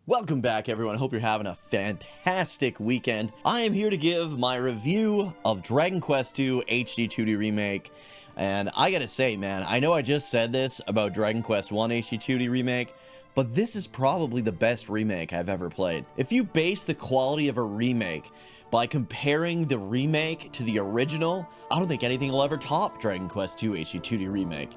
Welcome back, everyone. I hope you're having a fantastic weekend. I am here to give my review of Dragon Quest II HD-2D Remake. And I gotta say, man, I know I just said this about Dragon Quest I HD-2D Remake, but this is probably the best remake I've ever played. If you base the quality of a remake by comparing the remake to the original, I don't think anything will ever top Dragon Quest II HD-2D Remake.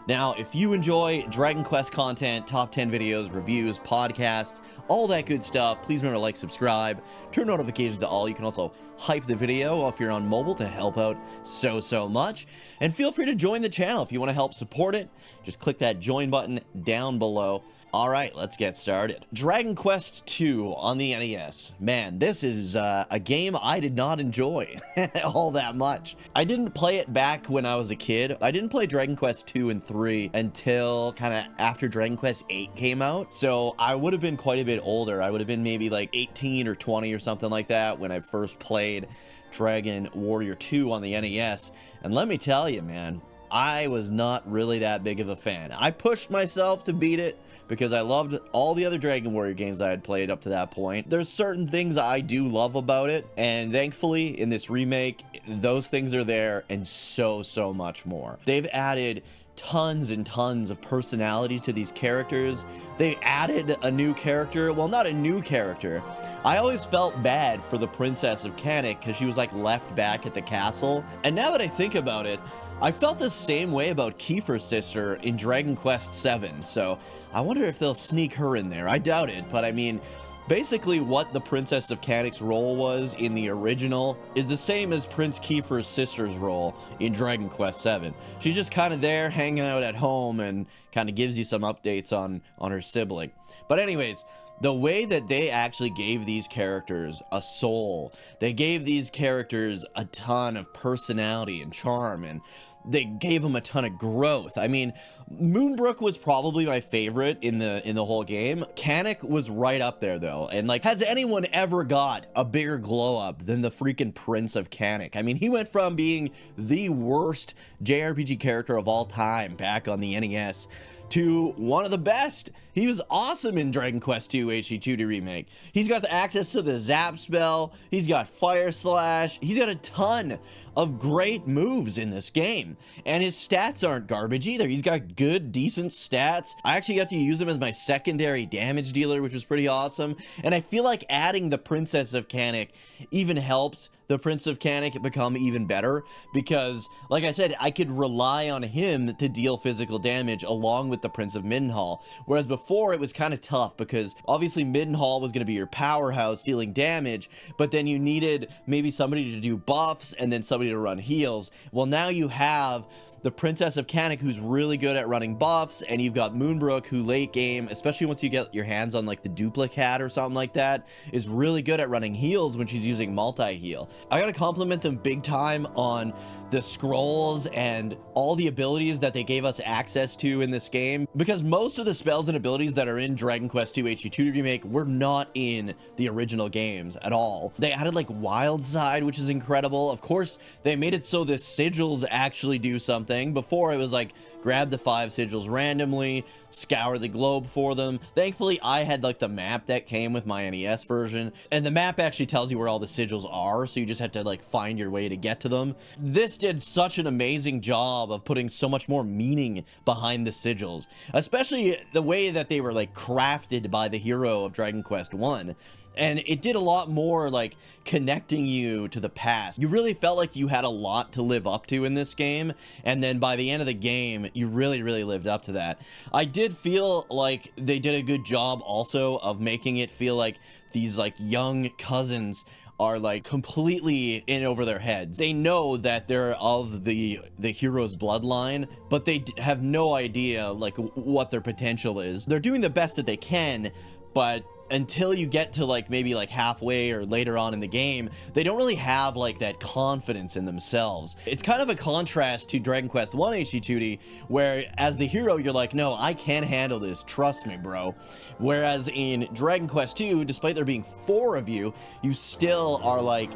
Now, if you enjoy Dragon Quest content, top 10 videos, reviews, podcasts, all that good stuff, please remember to like, subscribe, turn notifications to all. You can also hype the video if you're on mobile to help out so much. And feel free to join the channel if you want to help support it. Just click that join button down below. All right, let's get started. Dragon Quest II on the NES. Man, this is a game I did not enjoy all that much. I didn't play it back when I was a kid. I didn't play Dragon Quest II and 3 until kind of after Dragon Quest 8 came out. So I would have been quite a bit older. I would have been maybe like 18 or 20 or something like that when I first played Dragon Warrior 2 on the NES. And let me tell you, man, I was not really that big of a fan. I pushed myself to beat it because I loved all the other Dragon Warrior games I had played up to that point. There's certain things I do love about it, and thankfully in this remake, those things are there and so much more. They've added tons and tons of personality to these characters. They added a new character. Well, not a new character. I always felt bad for the Princess of Cannock because she was like left back at the castle. And now that I think about it, I felt the same way about Kiefer's sister in Dragon Quest VII, so I wonder if they'll sneak her in there. I doubt it, but I mean, basically what the Princess of Cannock's role was in the original is the same as Prince Kiefer's sister's role in Dragon Quest VII. She's just kind of there hanging out at home and kind of gives you some updates on her sibling. But anyways, the way that they actually gave these characters a soul, they gave these characters a ton of personality and charm, and they gave them a ton of growth. I mean, Moonbrooke was probably my favorite in the whole game. Cannock was right up there though, and like, has anyone ever got a bigger glow up than the freaking Prince of Cannock? I mean, he went from being the worst JRPG character of all time back on the NES to one of the best. He was awesome in Dragon Quest II HD-2D Remake. He's got the access to the Zap spell, he's got Fire Slash, he's got a ton of great moves in this game. And his stats aren't garbage either. He's got good, decent stats. I actually got to use him as my secondary damage dealer, which was pretty awesome. And I feel like adding the Princess of Cannock even helped the Prince of Cannock become even better, because like I said, I could rely on him to deal physical damage along with the Prince of Middenhall, whereas before it was kind of tough because obviously Middenhall was going to be your powerhouse dealing damage, but then you needed maybe somebody to do buffs and then somebody to run heals. Well, now you have the Princess of Cannock, who's really good at running buffs, and you've got Moonbrooke, who late game, especially once you get your hands on like the duplicate or something like that, is really good at running heals when she's using multi-heal. I gotta compliment them big time on the scrolls and all the abilities that they gave us access to in this game, because most of the spells and abilities that are in Dragon Quest II HD-2D Remake were not in the original games at all. They added like Wild Side, which is incredible. Of course, they made it so the sigils actually do something. Before it was like grab the 5 sigils randomly, scour the globe for them. Thankfully I had like the map that came with my NES version, and the map actually tells you where all the sigils are, so you just have to like find your way to get to them. This did such an amazing job of putting so much more meaning behind the sigils, especially the way that they were like crafted by the hero of Dragon Quest I. And it did a lot more like connecting you to the past. You really felt like you had a lot to live up to in this game, and then by the end of the game you really lived up to that. I did feel like they did a good job also of making it feel like these like young cousins are like completely in over their heads. They know that they're of the hero's bloodline, but they have no idea like what their potential is. They're doing the best that they can, but until you get to like maybe like halfway or later on in the game, they don't really have like that confidence in themselves. It's kind of a contrast to Dragon Quest I HD-2D, where as the hero you're like, no, I can handle this, trust me, bro. Whereas in Dragon Quest II, despite there being 4 of you, you still are like,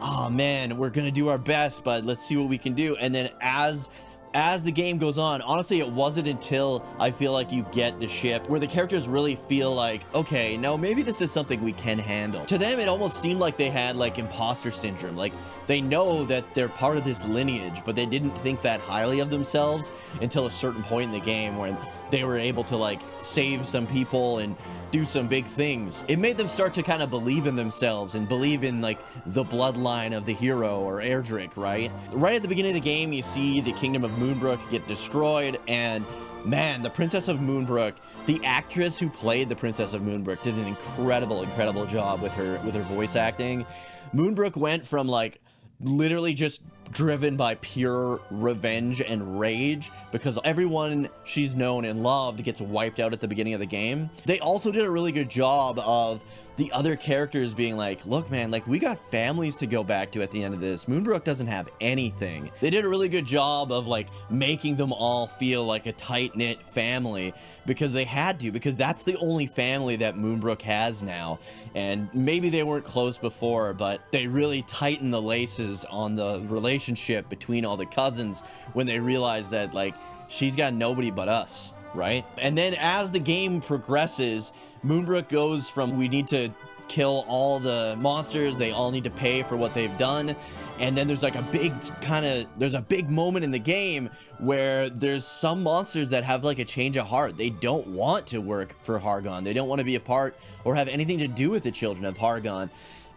oh man, we're gonna do our best, but let's see what we can do. And then as as the game goes on, honestly, it wasn't until I feel like you get the ship where the characters really feel like, okay, no, maybe this is something we can handle. To them, it almost seemed like they had like imposter syndrome. Like they know that they're part of this lineage, but they didn't think that highly of themselves until a certain point in the game when they were able to like save some people and do some big things. It made them start to kind of believe in themselves and believe in like the bloodline of the hero or Erdrick, right? Right at the beginning of the game, you see the kingdom of Moonbrooke get destroyed, and man, the Princess of Moonbrooke, the actress who played the Princess of Moonbrooke did an incredible job with her voice acting. Moonbrooke went from like literally just driven by pure revenge and rage because everyone she's known and loved gets wiped out at the beginning of the game. They also did a really good job of the other characters being like, look man, like we got families to go back to at the end of this. Moonbrooke doesn't have anything. They did a really good job of like making them all feel like a tight-knit family because they had to, because that's the only family that Moonbrooke has now. And maybe they weren't close before, but they really tightened the laces on the relationship between all the cousins when they realized that like she's got nobody but us, right? And then as the game progresses, Moonbrooke goes from we need to kill all the monsters, they all need to pay for what they've done, and then there's like a big moment in the game where there's some monsters that have like a change of heart. They don't want to work for Hargon. They don't want to be a part or have anything to do with the children of Hargon.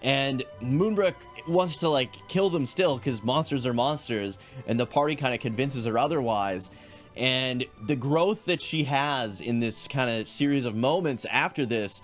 And Moonbrooke wants to like kill them still because monsters are monsters, and the party kind of convinces her otherwise. And the growth that she has in this kind of series of moments after this,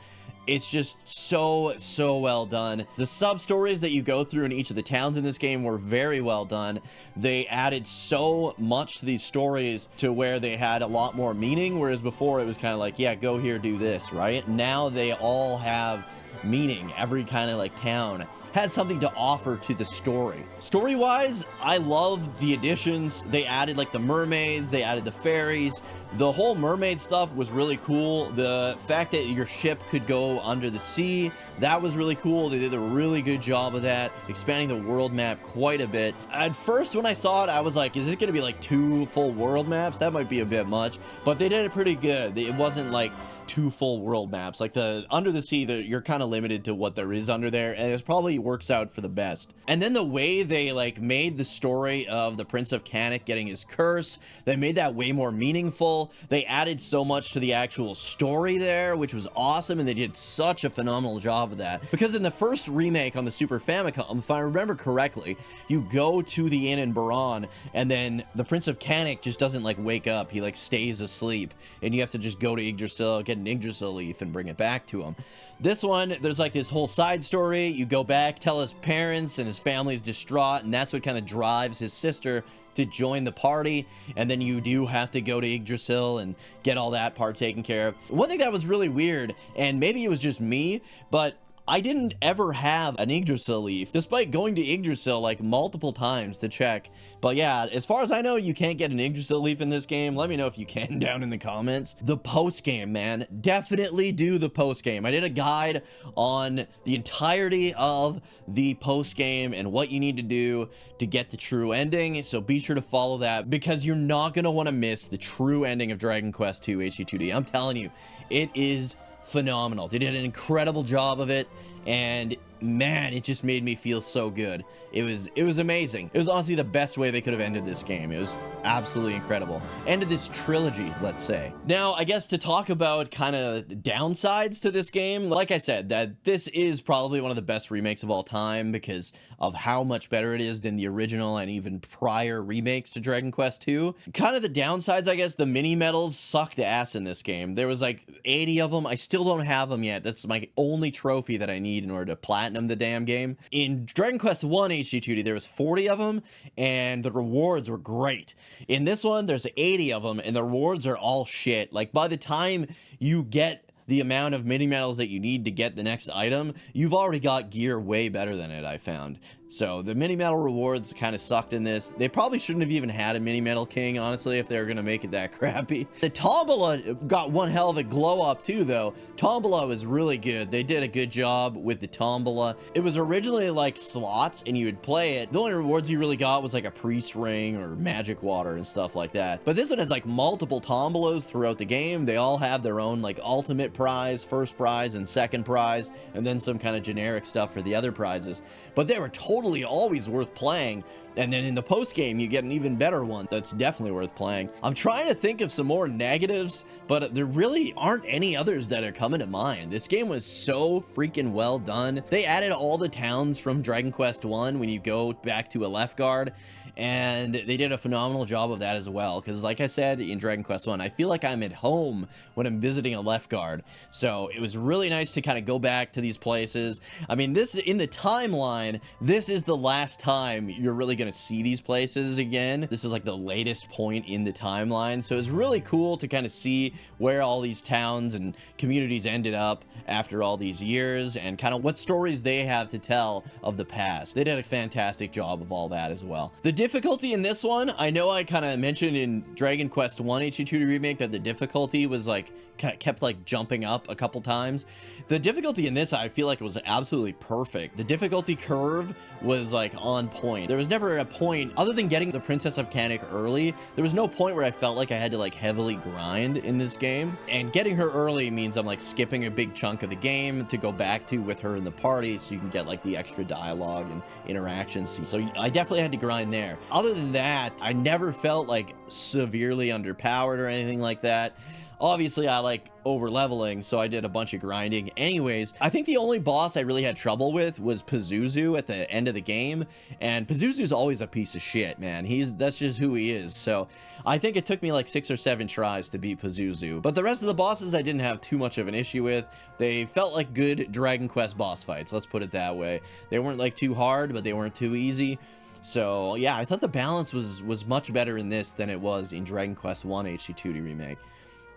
it's just so well done. The sub stories that you go through in each of the towns in this game were very well done. They added so much to these stories to where they had a lot more meaning, whereas before it was kind of like, yeah, go here, do this, right? Now they all have meaning. Every kind of like town has something to offer to the story. Story-wise, I love the additions. They added like the mermaids, they added the fairies. The whole mermaid stuff was really cool. The fact that your ship could go under the sea, that was really cool. They did a really good job of that, expanding the world map quite a bit. At first, when I saw it, I was like, is it gonna be like 2 full world maps? That might be a bit much, but they did it pretty good. It wasn't like 2 full world maps. Like the under the sea, you're kind of limited to what there is under there, and it probably works out for the best. And then the way they like made the story of the Prince of Cannock getting his curse, they made that way more meaningful. They added so much to the actual story there, which was awesome, and they did such a phenomenal job of that. Because in the first remake on the Super Famicom, if I remember correctly, you go to the inn in Baron, and then the Prince of Cannock just doesn't like wake up. He like stays asleep, and you have to just go to Yggdrasil, get an Yggdrasil leaf, and bring it back to him. This one, there's like this whole side story. You go back, tell his parents, and his family's distraught, and that's what kind of drives his sister to join the party. And then you do have to go to Yggdrasil and get all that part taken care of. One thing that was really weird, and maybe it was just me, but I didn't ever have an Yggdrasil leaf, despite going to Yggdrasil like multiple times to check. But yeah, as far as I know, you can't get an Yggdrasil leaf in this game. Let me know if you can down in the comments. The post-game, man. Definitely do the post-game. I did a guide on the entirety of the post-game and what you need to do to get the true ending, so be sure to follow that because you're not going to want to miss the true ending of Dragon Quest II HD-2D. I'm telling you, it is phenomenal. They did an incredible job of it, and man, it just made me feel so good. It was amazing. It was honestly the best way they could have ended this game. It was absolutely incredible. Ended this trilogy, let's say. Now, I guess to talk about kind of downsides to this game, like I said, that this is probably one of the best remakes of all time because of how much better it is than the original and even prior remakes to Dragon Quest II. Kind of the downsides, I guess, the mini medals sucked ass in this game. There was like 80 of them. I still don't have them yet. That's my only trophy that I need in order to platinum the damn game. In Dragon Quest I HD-2D, there was 40 of them, and the rewards were great. In this one, there's 80 of them, and the rewards are all shit. Like, by the time you get the amount of mini medals that you need to get the next item, you've already got gear way better than it, I found. So the mini medal rewards kind of sucked in this. They probably shouldn't have even had a mini medal king, honestly, if they were going to make it that crappy. The tombola got one hell of a glow up too, though. Tombola was really good. They did a good job with the tombola. It was originally like slots and you would play it. The only rewards you really got was like a priest ring or magic water and stuff like that. But this one has like multiple tombolas throughout the game. They all have their own like ultimate prize, first prize, and second prize, and then some kind of generic stuff for the other prizes. But they were totally always worth playing. And then in the post game, you get an even better one that's definitely worth playing. I'm trying to think of some more negatives, but there really aren't any others that are coming to mind. This game was so freaking well done. They added all the towns from Dragon Quest 1 when you go back to a left guard, and they did a phenomenal job of that as well. Because like I said in Dragon Quest 1, I feel like I'm at home when I'm visiting a left guard. So it was really nice to kind of go back to these places. I mean, this in the timeline, this is the last time you're really going to see these places again. This is like the latest point in the timeline. So it's really cool to kind of see where all these towns and communities ended up after all these years and kind of what stories they have to tell of the past. They did a fantastic job of all that as well. The difficulty in this one, I know I kind of mentioned in Dragon Quest 1 HD-2D remake that the difficulty was like kept like jumping up a couple times. The difficulty in this, I feel like it was absolutely perfect. The difficulty curve was like on point. There was never a point other than getting the Princess of Cannock early. There was no point where I felt like I had to like heavily grind in this game, and getting her early means I'm like skipping a big chunk of the game to go back to with her in the party so you can get like the extra dialogue and interactions. So I definitely had to grind there. Other than that, I never felt like severely underpowered or anything like that. Obviously, I like over leveling, so I did a bunch of grinding anyways. I think the only boss I really had trouble with was Pazuzu at the end of the game, and Pazuzu's always a piece of shit, man. That's just who he is. So I think it took me like 6 or 7 tries to beat Pazuzu, but the rest of the bosses I didn't have too much of an issue with. They felt like good Dragon Quest boss fights, let's put it that way. They weren't like too hard, but they weren't too easy. So yeah, I thought the balance was much better in this than it was in Dragon Quest 1 HD-2D remake.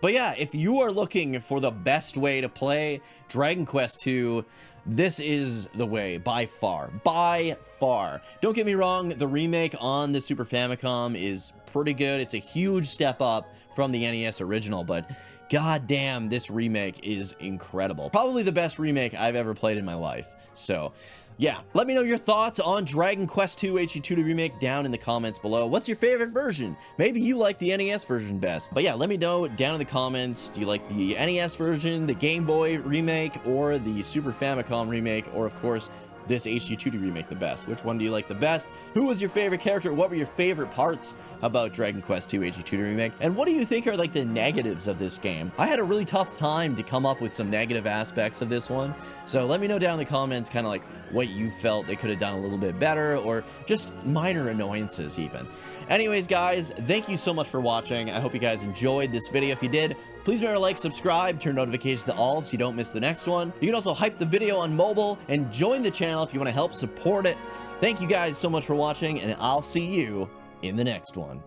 But yeah, if you are looking for the best way to play Dragon Quest 2, this is the way, by far. By far. Don't get me wrong, the remake on the Super Famicom is pretty good. It's a huge step up from the NES original, but goddamn, this remake is incredible. Probably the best remake I've ever played in my life. So yeah, let me know your thoughts on Dragon Quest 2 HD-2D remake down in the comments below. What's your favorite version? Maybe you like the NES version best. But yeah, let me know down in the comments. Do you like the NES version, the Game Boy remake, or the Super Famicom remake, or of course, this HD-2D remake the best? Which one do you like the best? Who was your favorite character? What were your favorite parts about Dragon Quest 2 HD-2D remake? And what do you think are like the negatives of this game? I had a really tough time to come up with some negative aspects of this one. So let me know down in the comments kind of like what you felt they could have done a little bit better, or just minor annoyances even. Anyways, guys, thank you so much for watching. I hope you guys enjoyed this video. If you did, please remember to like, subscribe, turn notifications to all so you don't miss the next one. You can also hype the video on mobile and join the channel if you want to help support it. Thank you guys so much for watching, and I'll see you in the next one.